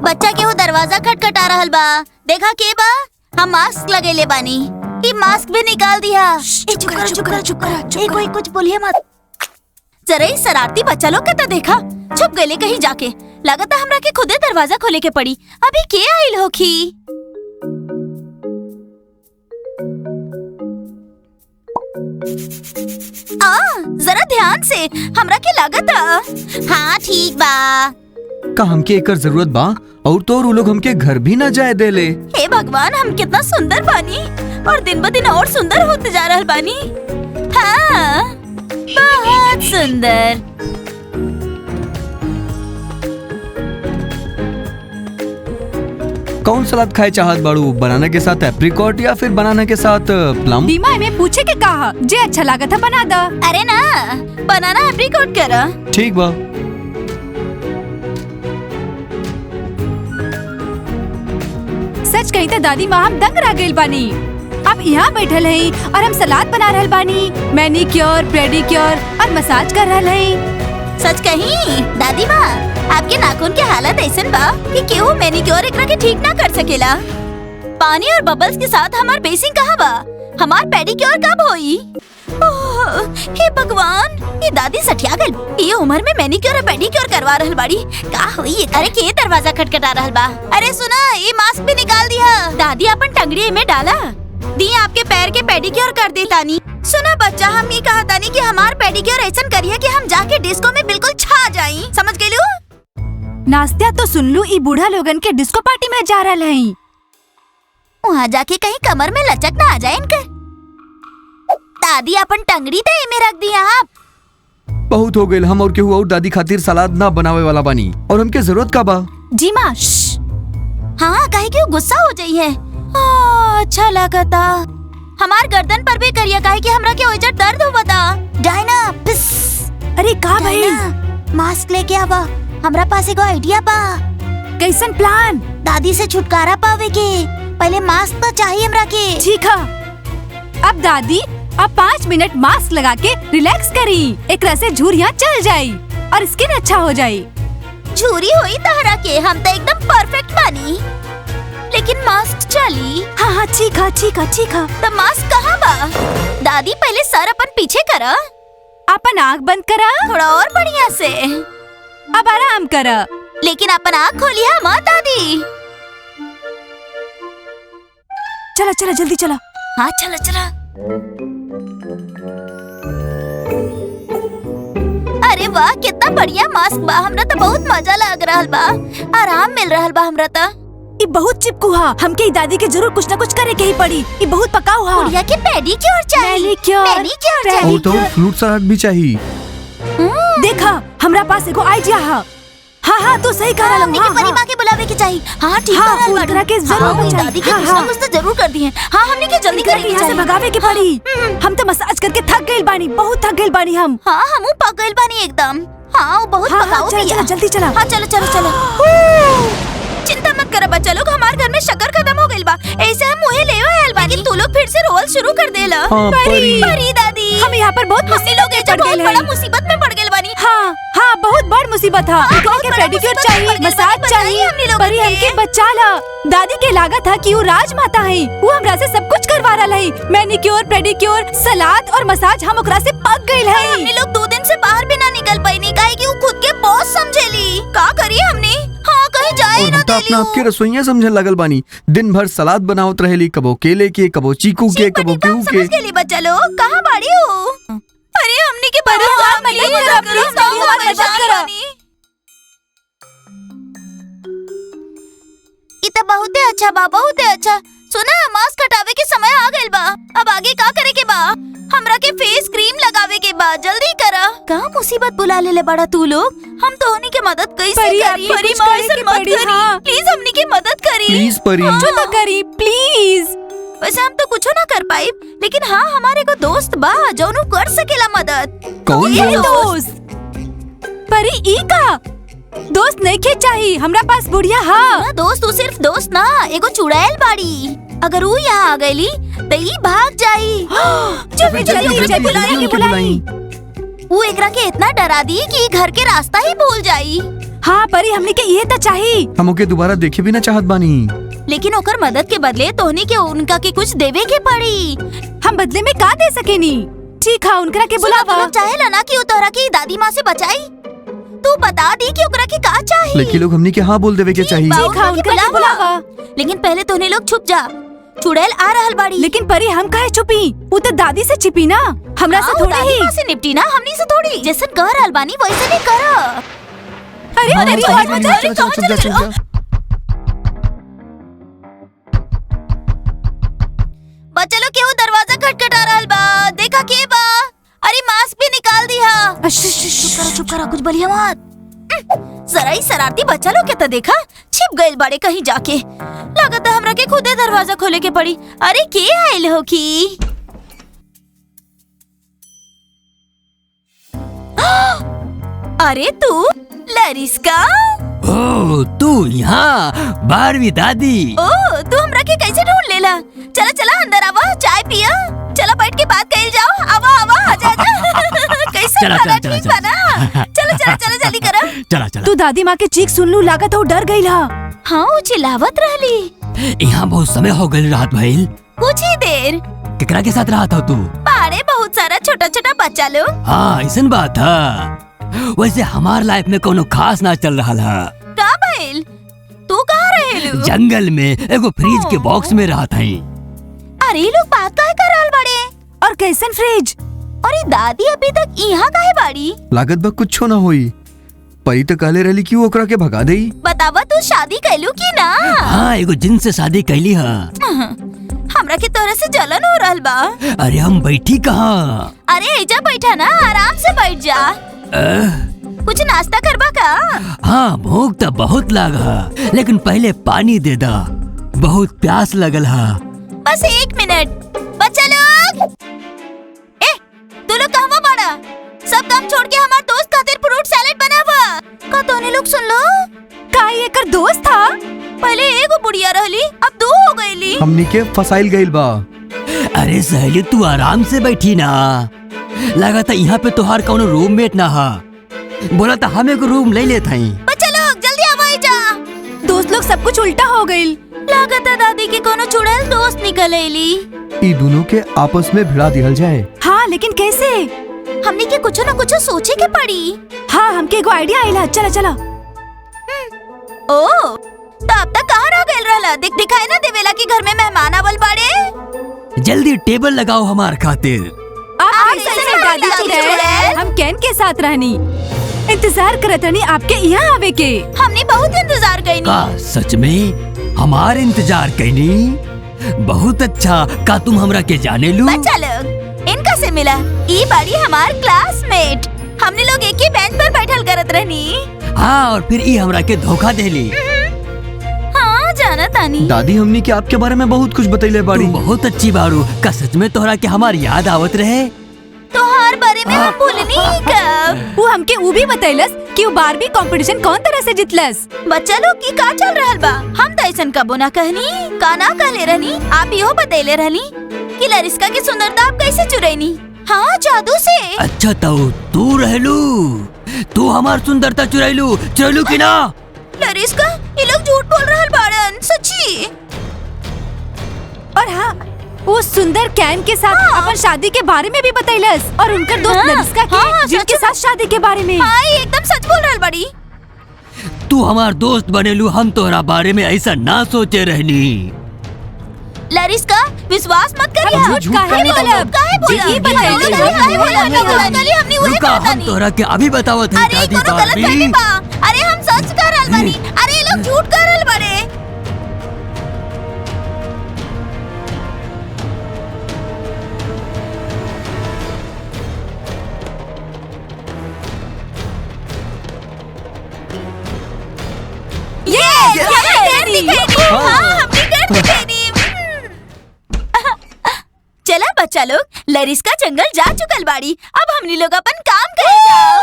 बच्चा के वो दरवाजा खटखटा रहल बा। देखा के बा? हम मास्क लगेले बानी। ई मास्क भी निकाल दिया। चुप करा। कोई कुछ बोलिए मत। जरा ही शरारती बच्चा लोग के तो देखा, छुप गए कहीं जाके। लगता हमरा के खुदे दरवाजा खोले के पड़ी। अभी के आइल होखी? जरा ध्यान से, हमरा के लागत। हाँ ठीक बा। का हमके एकर जरूरत बा? और तो वो लोग हमके घर भी न जाए देले। हे भगवान, हम कितना सुंदर बानी और दिन ब दिन और सुंदर होते जा रहल बानी। हाँ, बहुत सुंदर। कौन सलाद खाए चाहत बाड़ू? बनाना के साथ एप्रिकॉट या फिर बनाना के साथ प्लम? दीमा में पूछे के कहा जे अच्छा लागत है बना दा। अरे ना, बनाना एप्रिकॉट करा। ठीक बा। सच कही तो दादी माँ हम दंग रह गइल बानी। अब यहाँ बैठल हई और हम सलाद बना रहल बानी, मैनिक्योर, पेडिक्योर और मसाज कर रहल हई। सच कही दादी माँ, आपके नाखून के हालत ऐसन बा कि केहू मैनिक्योर एकरा के ठीक ना कर सकेला। पानी और बबल्स के साथ हमार बेसिंग कहाँ बा? हमार पेडिक्योर कब होई? ओह, हे भगवान, ये दादी सठिया गइल। ये उम्र में मैनिक्योर और पेडिक्योर करवा रहल बाड़ी। का होई? अरे के दरवाजा खटखटा रहल बा? अरे सुना, ये मास्क भी निकाल दिया। दादी अपन टंगड़ी में डाला दी, आपके पैर के पेडिक्योर कर दे तानी। सुना बच्चा, हम ये कहा तानी कि हमार पेडिक्योर ऐसन करिए कि हम जाके डिस्को में बिल्कुल छा जाई। समझ गेलू? नाश्ता तो सुन लू, ई बूढ़ा लोगन के डिस्को पार्टी में जा रहल हई। वहाँ जाके कहीं कमर में लचक ना आ जाए इनके। दादी अपन टंगड़ी दे में रख दी आप। बहुत हो गए। हम और केहू और दादी खातिर सलाद ना बनावे वाला बानी और हमके जरूरत का बा? जी माँ। हाँ, कहे कि वो गुस्सा हो जाई है। अच्छा लगता। हमार गर्दन पर भी करिया, काहे कि हमरा के ओइजा दर्द होवता। डायना पिस। अरे का भाई? मास्क लेके आवा, हमरा पास एगो आइडिया बा। कैसन प्लान? दादी से छुटकारा पावे के पहले मास्क तो चाहिए हमरा के। ठीक है। अब दादी अब 5 मिनट मास्क लगा के रिलैक्स करी। एकरा से झुर्रियाँ चल जाई और स्किन अच्छा हो जाई। झूरी हुई तहरा के, हम तो एकदम परफेक्ट बानी। लेकिन मास्क चली। हाँ, ठीक है। तो मास्क कहाँ बा? दादी पहले सर अपन पीछे करा, अपन आँख बंद करा, थोड़ा और बढ़िया से। अब आराम करा, लेकिन अपन आँख खोलिया मत दादी। चला जल्दी चला। हाँ चला। अरे वाह, कितना बढ़िया मास्क बा। हमरा तो बहुत मजा लग रहल बा, आराम मिल रहल बा हमरा तो। ये बहुत चिपकुहा, हमके दादी के जरूर कुछ न कुछ करे के ही पड़ी। ये बहुत पका हुआ। गुड़िया के पेडिक्योर चाहिए। मैनीक्योर और तो फ्रूट सलाद भी चाहिए। देखा, हमरा पास एगो आइडिया है। हाँ, तू सही कह रहा है। परी माँ के बुलावे के चाहिए। हाँ ठीक है। उनकरा के जरूर दादी के कुछ ना कुछ तो जरूर कर दिए। हाँ, हमने के जल्दी करेंगे, यहाँ से भगावे के पड़ी। हम तो मसाज करके थक गइल बानी, बहुत थक गइल बानी हम। हाँ, हमू पक गइल बानी एकदम। हाँ, वो बहुत पकाऊ भी है। जल्दी चला। हाँ चलो। चिंता मत कर बच्चा लोग, हमारे घर में शक्कर खत्म हो गइल बा। ऐसे हम मुहे ले आयल बानी, तू लोग फिर से रोल शुरू कर देला। हाँ, परी दादी, हम यहाँ पर बहुत बड़ा मुसीबत में पड़ गइल बानी। हाँ, बहुत बड़ मुसीबत है। के पेडिक्योर चाहिए, मसाज चाहिए। परी हमके बचा ला। दादी के लागत है कि वो राजमाता है, वो हमरा से सब कुछ करवा रहा है। मैनिक्योर, पेडिक्योर, सलाद और मसाज हम ओकरा से पक गइल है। हमने लोग 2 दिन से बाहर भी ना निकल पाई, नहीं काहे कि वो खुद के बॉस समझेली। का करिए हमने? हाँ, कहीं जाए और ना हम तो देली। अपना आपके रसोइया समझे लगल बानी। दिन भर सलाद बनावत रहेली, कबो केले के, कबो चीकू के, कबो केहू के। समझ गेली बच्चा लोग, कहाँ बाड़ी हो? अरे हमने के बड़ा इतना बहुते अच्छा बा, बहुते अच्छा। सुना, मास्क हटावे के समय आ गइल बा। अब आगे का करे के बा? हमरा के फेस क्रीम लगावे के बा, जल्दी करा। का मुसीबत बुला लेले बड़ा तू लोग। हम तो उन्हीं के मदद कैसे करी? परी माँ ऐसे मत करी। प्लीज हमनी की मदद करी। प्लीज परी। जो तो करी प्लीज। वैसे हम तो कुछ ना कर पाई, लेकिन हाँ, हमारे को दोस्त बा जौनु कर सकेला मदद। कौन दोस्त? परी ई का दोस्त नहीं के चाहिए, हमरा पास बुढ़िया हाँ। दोस्त तू सिर्फ दोस्त ना, एगो चुड़ैल बाड़ी। अगर वो यहाँ आ गईली तो ई भाग जाई। बुलाई। वो एकरा के इतना डरा दी कि घर के रास्ता ही भूल जाई। हाँ परी हमने के ये तो चाहिए। हम ओके दोबारा देखे भी ना चाहत बानी। लेकिन ओकर मदद के बदले तोहनी के उनका के कुछ देवे के पड़ी। हम बदले में का दे सकेनी? ठीक है उनकरा के बुलावा। चाहेला ना कि उ तोहरा की दादी माँ से बचाई। तू बता दी कि ओकरा के का चाहिए। लेकिन लोग हमनी के हाँ बोल देवे के चाहिए। ठीक है उनकरा के बुलावा। लेकिन पहले तोहने लोग छुप जा। चुड़ैल आ रहल बाड़ी। लेकिन परी हम काहे छुपी? वो तो दादी से छिपी ना, हमरा से थोड़ी ही। से निपटी ना, हमनी से थोड़ी। जैसन कर रहल बानी वैसे नहीं कर। अरे हाँ, परी चल, और चल, मजा। चल, चल, चल, चल, चल। बच्चा लोग क्यों दरवाजा खटखटा रहल बा? देखा के बा? अरे मास्क भी निकाल दिया। चुप करो कुछ बोलिए मत। जरा ही शरारती बच्चा लोग के तो देखा छिप गइल बड़े कहीं जाके। लागत है हमरा के खुदे दरवाजा खोले के पड़ी। अरे के आइल हो की? अरे तू लरिस्का? ओ तू यहाँ 12वीं दादी। ओ तू हमरा के कैसे ढूंढ लेला? चला चला अंदर आवा, चाय पिया। चला बैठ के बात कइल जाओ। आवा आवा आजा आजा। कैसे चला, खाना चला, ठीक चला, बना? चलो चला चला जल्दी करा। चला चला। तू दादी माँ के चीख सुन लू, लागत हो डर गई हा। हाँ वो चिल्लावत रहली। यहाँ बहुत समय हो गई रात भइल। कुछ ही देर। केकरा के साथ रहा था तू? बाड़े बहुत सारा छोटा छोटा बच्चा लोग। हाँ ऐसन बात है। वैसे हमार लाइफ में कोनो खास ना चल रहा है। का भइल? तू कहाँ रहेलू? जंगल में एगो फ्रिज के बॉक्स में रहा था। अरे ये लोग बात काहे कर रहल बड़े? और कैसन फ्रिज? अरे दादी अभी तक यहाँ काहे बाड़ी? लागत बा कुछ ना होई। परी तो कहले रहली कि वो ओकरा के भगा देई। बतावा तू शादी कैलू की ना? हाँ एगो जिन से शादी कैली है। हमरा के तोरा से जलन हो रहल बा। अरे हम बैठी कहाँ? अरे एजा बैठा ना, आराम से बैठ जा। कुछ नाश्ता करबा का? हाँ भूख तो बहुत लागा, लेकिन पहले पानी दे दा, बहुत प्यास लगल है। बस 1 मिनट। बच्चा लोग, ए तू लोग कहवा बाड़ा? सब काम छोड़ के हमार दोस्त खातिर फ्रूट सैलेड बनावा। का तोने लोग सुन लो? का ये कर दोस्त था? पहले एगो बुढ़िया रहली, अब 2 हो गईली। हमनी के फसाइल गइल बा। अरे सहेली तू आराम से बैठी ना। लगा था यहाँ पे तोहार कौनो रूममेट ना हा। बोला था हम एक रूम ले लेत हई। बच्चा लोग जल्दी आवा जा। दोस्त लोग सब कुछ उल्टा हो गई। लागत है दादी के कोनो चुड़ैल दोस्त निकल आईली। ई दोनों के आपस में भिड़ा दिहल जाए। हाँ लेकिन कैसे? हमने के कुछ न कुछ सोचे के पड़ी। हाँ हमके एगो आइडिया आइला। चला चला। ओ तो अब तक कहाँ रह गइल रहला? दिखाई ना देवेला कि घर में मेहमान आवल बाड़े। जल्दी टेबल लगाओ हमार खातिर। आप कैसे कैसे हैं दादी दादी चुड़ैल? चुड़ैल? हम कैन के साथ रहनी, इंतजार करत रहनी आपके यहाँ आवे के। हमने बहुत इंतजार कईनी। का सच में हमार इंतजार कैनी? बहुत अच्छा। का तुम हमरा के जाने लू? बच्चा लोग इनका से मिला। ई बाड़ी हमार क्लासमेट। हमने लोग एक ही बेंच पर बैठल करत रहनी। हाँ और फिर ई हमरा के धोखा देली। हाँ जाना तानी। दादी हमनी के आपके बारे में बहुत कुछ बतैले तू बाड़ी। बहुत अच्छी बारू। का सच में तोहरा के हमार याद आवत रहे? तोहार बारे में हम भूलनी कब। वो हमके वो भी बतैलस कि वो बारबी कंपटीशन कौन तरह से जितलस। बच्चा लोग की का चल रहल बा? हम तो ऐसन कबो ना कहनी, का ना कहले रहनी। आप इहो बतैले रहनी कि लरिस्का की सुंदरता आप कैसे चुरैनी। हाँ जादू से। अच्छा तो तू रहलू, तू हमार सुंदरता चुरैलू की ना? लरिस्का ये लोग झूठ बोल रहल बाड़न, सच्ची। और हाँ वो सुंदर कैन के साथ अपन शादी के बारे में भी बतैलस और उनकर दोस्त लरिस्का के जिनके साथ शादी के बारे में। हाँ ये एकदम सच बोल रहल बड़ी। तू हमार दोस्त बनेलू, हम तोहरा बारे में ऐसा ना सोचे रहनी। लरिस्का विश्वास मत करिए। हम झूठ काहे बोलब? हमने वही रुका बात हम नहीं। तोहरा के अभी बतावत है अरे दादी कोनो गलत बारबी। फहमी बा। अरे हम सच कर रहल बानी। अरे ये लोग झूठ कर रहल बाड़े। चला बच्चा लोग, लरिस्का जंगल जा चुकल बाड़ी। अब हमनी लोग अपन काम करे जाओ।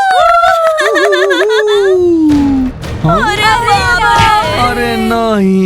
हाँ? अरे बाबा। अरे नहीं।